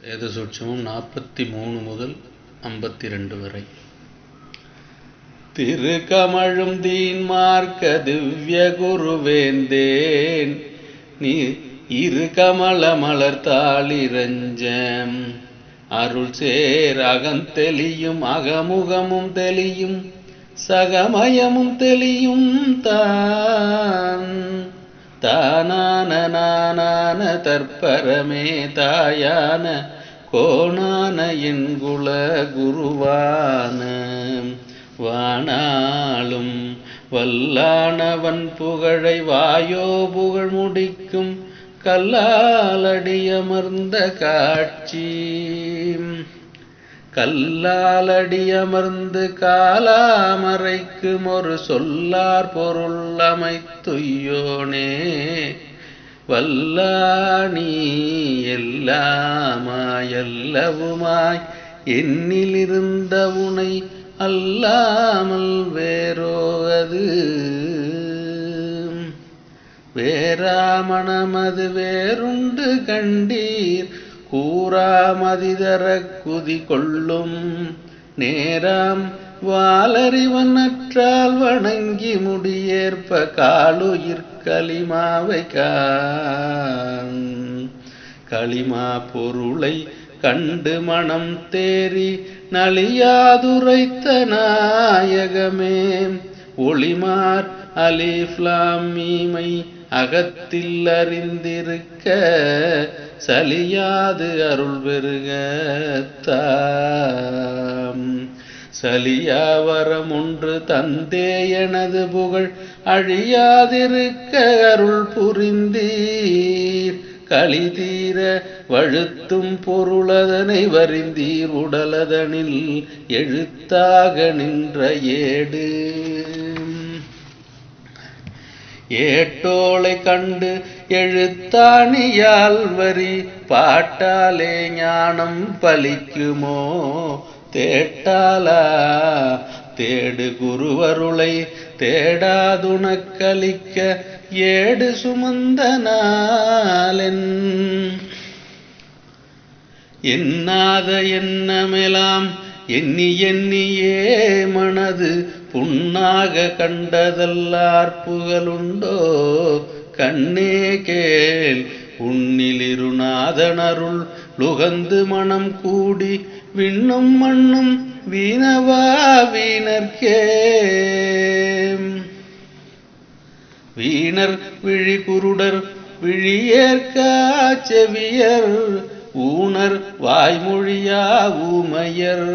வேதசூட்சமம் 43 முதல் 52 வரை. திருக்கமழும் தீன்மார்க்க திவ்ய குருவேந்தேன் நீ இரு கமல மலர்த்தாளிரஞ்சம் அருள் சேர் அகந்தெளியும் அகமுகமும் தெளியும் சகமயமும் தெளியும் தானான நானான தற்பரமே தாயான கோணான என் குல குருவான வானாளும் வல்லானவன் புகழை வாயோ புகழ் முடிக்கும் கல்லாலடியமர்ந்த காட்சி கல்லாலடியமர்ந்து காலாமறைக்கும் ஒரு சொல்லார் பொருள் அமைத்துயோனே வல்லானி எல்லாமாய் எல்லாவுமாய் என்னிலிருந்த உனை அல்லாமல் வேறோது வேறாமணமது வேறுண்டு கண்டீர் கூறாமதிதர குதி கொள்ளும் நேராம் வாலறிவனற்றால் வணங்கி முடியேற்ப காலுயிர் களிமாவை களிமா பொருளை கண்டு மனம் தேறி நலியாதுரைத்த நாயகமே ஒளிமார் அலிஃப்லாம் மீமை அகத்தில் அறிந்திருக்க சலியாது அருள் பெருக சலியாவரம் ஒன்று தந்தே எனது புகழ் அழியாதிருக்க அருள் புரிந்தீர் களிதீர வழுத்தும் பொருளதனை வருந்தீர் உடலதனில் எழுத்தாக நின்ற ஏடு ஏட்டோளை கண்டு எழுத்தாணியால் வரி பாட்டாலே ஞானம் பலிக்குமோ தேட்டாலா தேடு குருவருளை தேடாதுனக்களிக்க ஏடு சுமந்த நாளென் எண்ணாத எண்ணமெலாம் எண்ணி எண்ணியே மனது புண்ணாக கண்டதல்லார் புகழுண்டோ கண்ணே கேள் உன்னிலிருநாதனருள் லுகந்து மனம் கூடி விண்ணும் மண்ணும் வீணவா வீணர்க்கே வீணர் விழி குருடர் விழியேற்கா செவியர் ஊனர் வாய்மொழியா ஊமையர்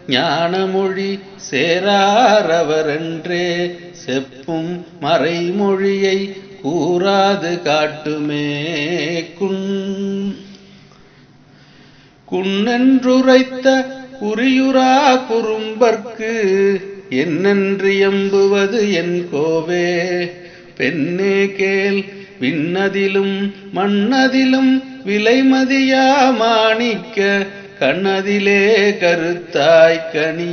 ஞானமொழி சேராரவரென்றே செப்பும் மறைமொழியை கூறாது காட்டுமே குன்னென்றுரைத்த குறியுரா குறும்பர்க்கு என்னென்று எம்புவது என் கோவே பெண்ணே கேள் விண்ணதிலும் மண்ணதிலும் விலைமதியா மாணிக்க கண்ணதிலே கருத்தாய் கனி